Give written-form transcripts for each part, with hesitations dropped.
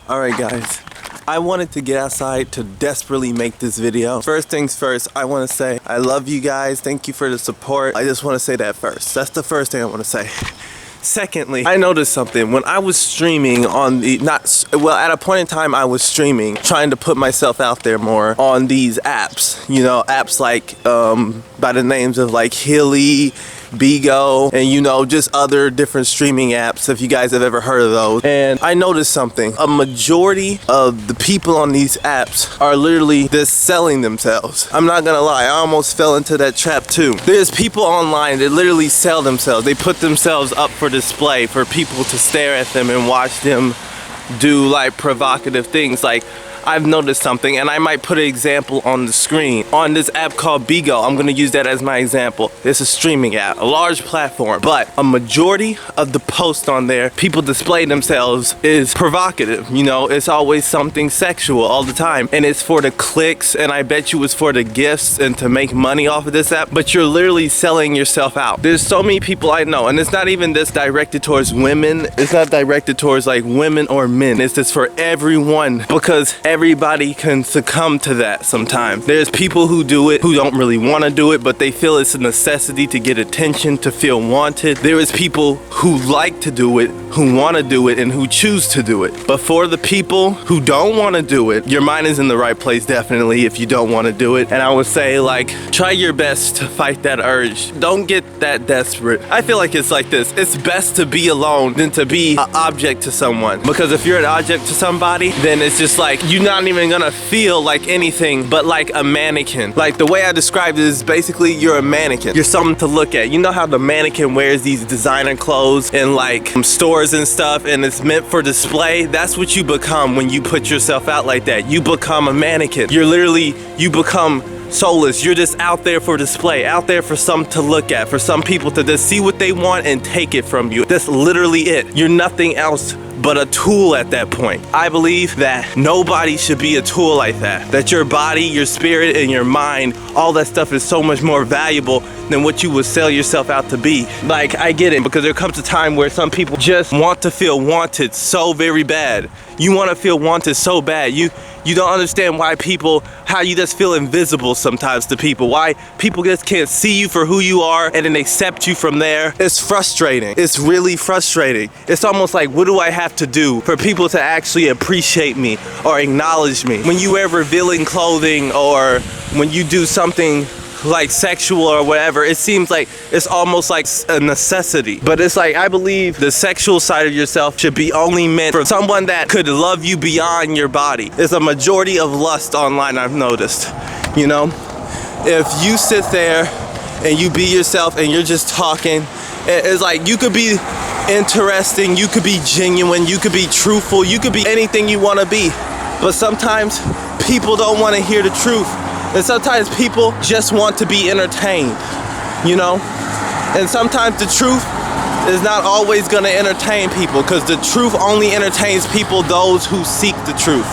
Alright guys, I wanted to get outside to desperately make this video. First things first, I want to say I love you guys. Thank you for the support. I just want to say that first. That's the first thing I want to say. Secondly, I noticed something. When I was streaming on the, at a point in time I was streaming, trying to put myself out there more on these apps. You know, apps like, by the names of like Hilly, Bigo, and you know, just other different streaming apps, if you guys have ever heard of those. And I noticed something. A majority of the people on these apps are literally just selling themselves. I'm not gonna lie, I almost fell into that trap too. There's people online that literally sell themselves. They put themselves up for display for people to stare at them and watch them do like provocative things. Like, I've noticed something, and I might put an example on the screen. On this app called Bigo, I'm gonna use that as my example. It's a streaming app, a large platform, but a majority of the posts on there, people display themselves, is provocative. You know, it's always something sexual all the time, and it's for the clicks, and I bet you it's for the gifts and to make money off of this app, but you're literally selling yourself out. There's so many people I know, and it's not even this directed towards women. It's not directed towards like women or men. It's just for everyone, because everybody can succumb to that sometimes. There's people who do it who don't really want to do it, but they feel it's a necessity to get attention, to feel wanted. There is people who like to do it, who want to do it, and who choose to do it. But for the people who don't want to do it, your mind is in the right place definitely if you don't want to do it. And I would say, like, try your best to fight that urge. Don't get that desperate. I feel like it's like this. It's best to be alone than to be an object to someone. Because if you're an object to somebody, then it's just like you're not even gonna feel like anything but like a mannequin. Like, the way I described it is basically you're a mannequin. You're something to look at. You know how the mannequin wears these designer clothes in like stores and stuff, and it's meant for display? That's what you become when you put yourself out like that. You become a mannequin. You become soulless. You're just out there for display, out there for some to look at, for some people to just see what they want and take it from you. That's literally it. You're nothing else but a tool at that point. I believe that nobody should be a tool like that. That your body, your spirit, and your mind, all that stuff is so much more valuable than what you would sell yourself out to be. Like, I get it, because there comes a time where some people just want to feel wanted so very bad. You want to feel wanted so bad. You don't understand how you just feel invisible sometimes to people. Why people just can't see you for who you are and then accept you from there. It's frustrating. It's really frustrating. It's almost like, what do I have to do for people to actually appreciate me or acknowledge me? When you wear revealing clothing, or when you do something like sexual or whatever, it seems like it's almost like a necessity. But it's like, I believe the sexual side of yourself should be only meant for someone that could love you beyond your body. There's a majority of lust online, I've noticed. You know, if you sit there and you be yourself and you're just talking, it's like you could be interesting, you could be genuine, you could be truthful, you could be anything you want to be. But sometimes people don't want to hear the truth. And sometimes people just want to be entertained, you know? And sometimes the truth is not always gonna entertain people, because the truth only entertains people, those who seek the truth.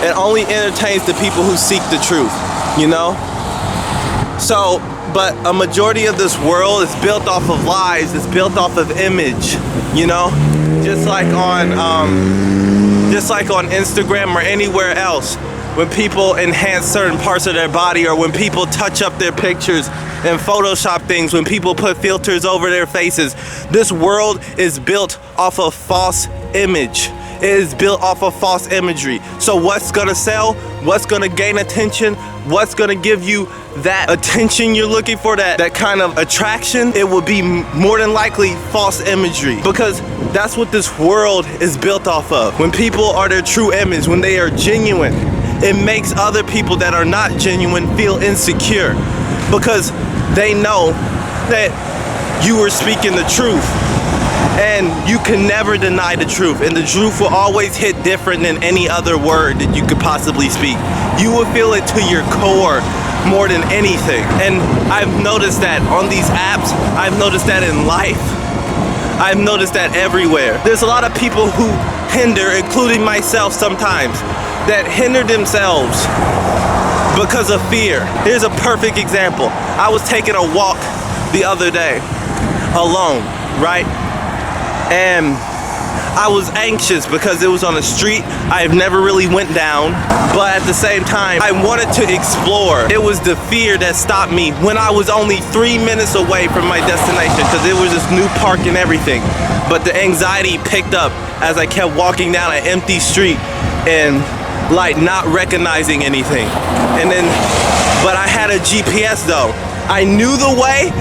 It only entertains the people who seek the truth, you know? So, but a majority of this world is built off of lies, it's built off of image, you know? Just like on Instagram or anywhere else. When people enhance certain parts of their body, or when people touch up their pictures and Photoshop things, when people put filters over their faces, this world is built off of false image. It is built off of false imagery. So what's gonna sell? What's gonna gain attention? What's gonna give you that attention you're looking for, that kind of attraction? It will be more than likely false imagery, because that's what this world is built off of. When people are their true image, when they are genuine, it makes other people that are not genuine feel insecure, because they know that you are speaking the truth, and you can never deny the truth, and the truth will always hit different than any other word that you could possibly speak. You will feel it to your core more than anything. And I've noticed that on these apps, I've noticed that in life, I've noticed that everywhere. There's a lot of people who hinder, including myself sometimes, that hinder themselves because of fear. Here's a perfect example. I was taking a walk the other day, alone, right? And I was anxious because it was on a street I've never really went down, but at the same time, I wanted to explore. It was the fear that stopped me when I was only 3 minutes away from my destination, because it was this new park and everything. But the anxiety picked up as I kept walking down an empty street and like not recognizing anything. But I had a GPS though. I knew the way,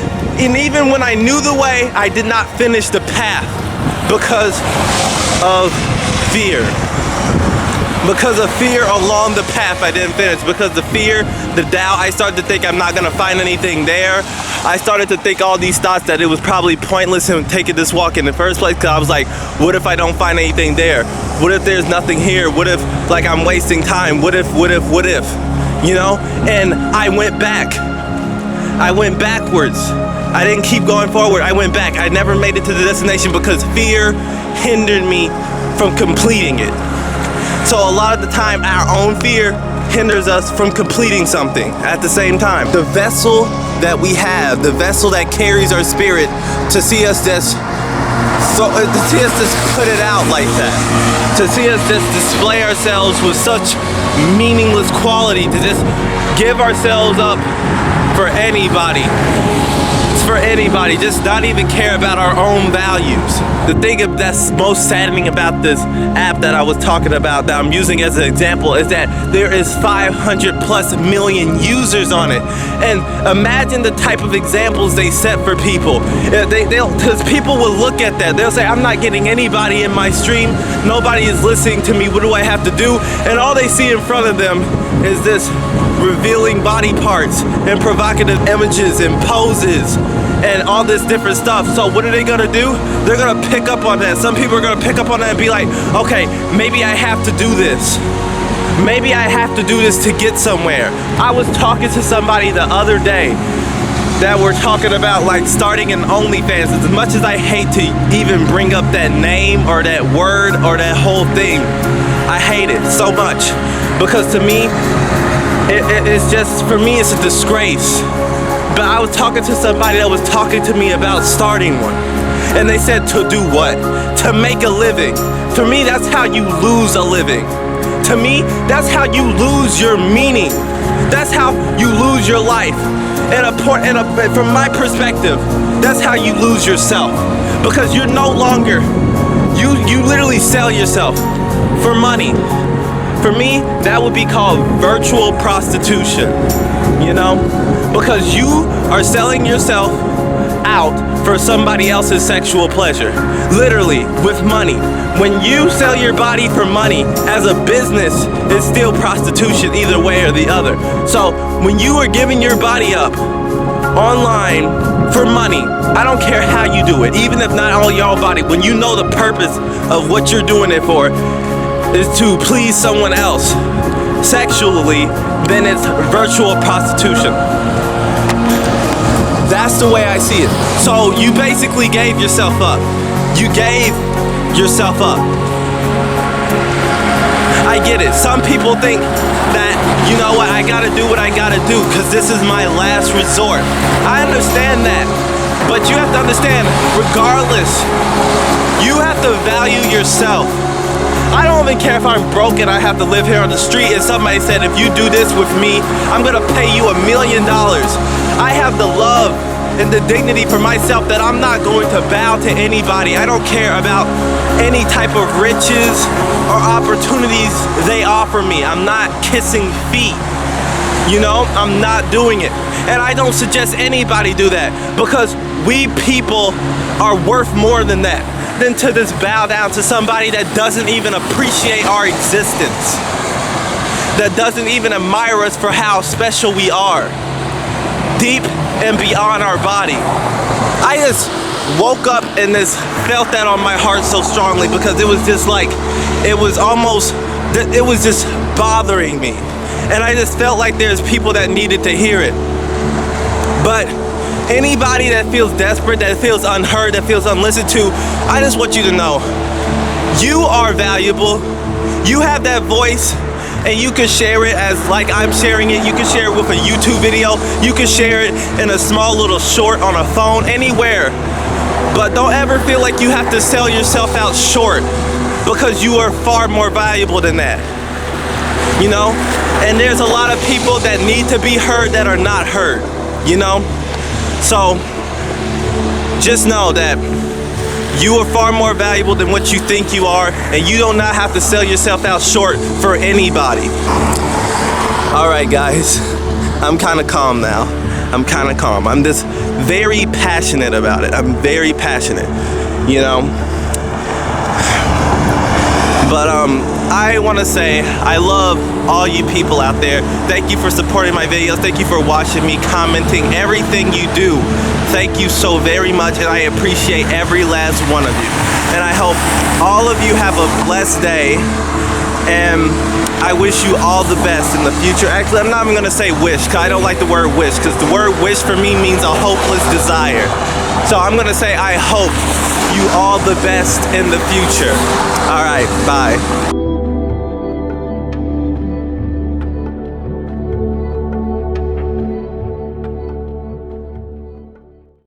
and even when I knew the way, I did not finish the path because of fear. Because of fear along the path, I didn't finish. Because the fear, the doubt, I started to think I'm not gonna find anything there. I started to think all these thoughts that it was probably pointless in taking this walk in the first place, because I was like, what if I don't find anything there? What if there's nothing here? What if like I'm wasting time? What if? You know? And I went back. I went backwards. I didn't keep going forward. I went back. I never made it to the destination because fear hindered me from completing it. So a lot of the time, our own fear hinders us from completing something at the same time. The vessel that we have, the vessel that carries our spirit, to see us just put it out like that, to see us just display ourselves with such meaningless quality, to just give ourselves up for anybody. For anybody, just not even care about our own values. The thing that's most saddening about this app that I was talking about, that I'm using as an example, is that there is 500+ million users on it. And imagine the type of examples they set for people. Because people will look at that, they'll say, I'm not getting anybody in my stream, nobody is listening to me, what do I have to do? And all they see in front of them is this revealing body parts and provocative images and poses and all this different stuff. So what are they gonna do? They're gonna pick up on that. Some people are gonna pick up on that and be like, okay, maybe I have to do this. Maybe I have to do this to get somewhere. I was talking to somebody the other day that were talking about like starting an OnlyFans. As much as I hate to even bring up that name or that word or that whole thing, I hate it so much. Because to me, it's just, for me, it's a disgrace. But I was talking to somebody that was talking to me about starting one. And they said, to do what? To make a living. For me, that's how you lose a living. To me, that's how you lose your meaning. That's how you lose your life. From my perspective, that's how you lose yourself. Because you're no longer, you literally sell yourself for money. For me, that would be called virtual prostitution, you know? Because you are selling yourself out for somebody else's sexual pleasure, literally, with money. When you sell your body for money as a business, it's still prostitution either way or the other. So when you are giving your body up online for money, I don't care how you do it, even if not all your body, when you know the purpose of what you're doing it for is to please someone else sexually, then it's virtual prostitution. That's the way I see it. So you basically gave yourself up. You gave yourself up. I get it. Some people think that, you know what, I gotta do what I gotta do because this is my last resort. I understand that. But you have to understand, regardless, you have to value yourself. I don't even care if I'm broke and I have to live here on the street and somebody said, if you do this with me, I'm gonna pay you $1 million. I have the love and the dignity for myself that I'm not going to bow to anybody. I don't care about any type of riches or opportunities they offer me. I'm not kissing feet. You know, I'm not doing it. And I don't suggest anybody do that because we people are worth more than that. Than to just bow down to somebody that doesn't even appreciate our existence, that doesn't even admire us for how special we are, deep and beyond our body. I just woke up and just felt that on my heart so strongly because it was just like, it was just bothering me. And I just felt like there's people that needed to hear it. But anybody that feels desperate, that feels unheard, that feels unlistened to, I just want you to know, you are valuable. You have that voice, and you can share it as like I'm sharing it. You can share it with a YouTube video. You can share it in a small little short on a phone, anywhere. But don't ever feel like you have to sell yourself out short, because you are far more valuable than that. You know? And there's a lot of people that need to be heard that are not heard, you know? So just know that you are far more valuable than what you think you are, and you do not have to sell yourself out short for anybody. All right, guys, I'm kind of calm now. I'm kind of calm. I'm just very passionate about it. I'm very passionate, you know? But I want to say I love all you people out there. Thank you for supporting my videos. Thank you for watching me, commenting, everything you do. Thank you so very much, and I appreciate every last one of you. And I hope all of you have a blessed day, and I wish you all the best in the future. Actually, I'm not even gonna say wish, because I don't like the word wish, because the word wish for me means a hopeless desire. So I'm gonna say I hope you all the best in the future. All right, bye.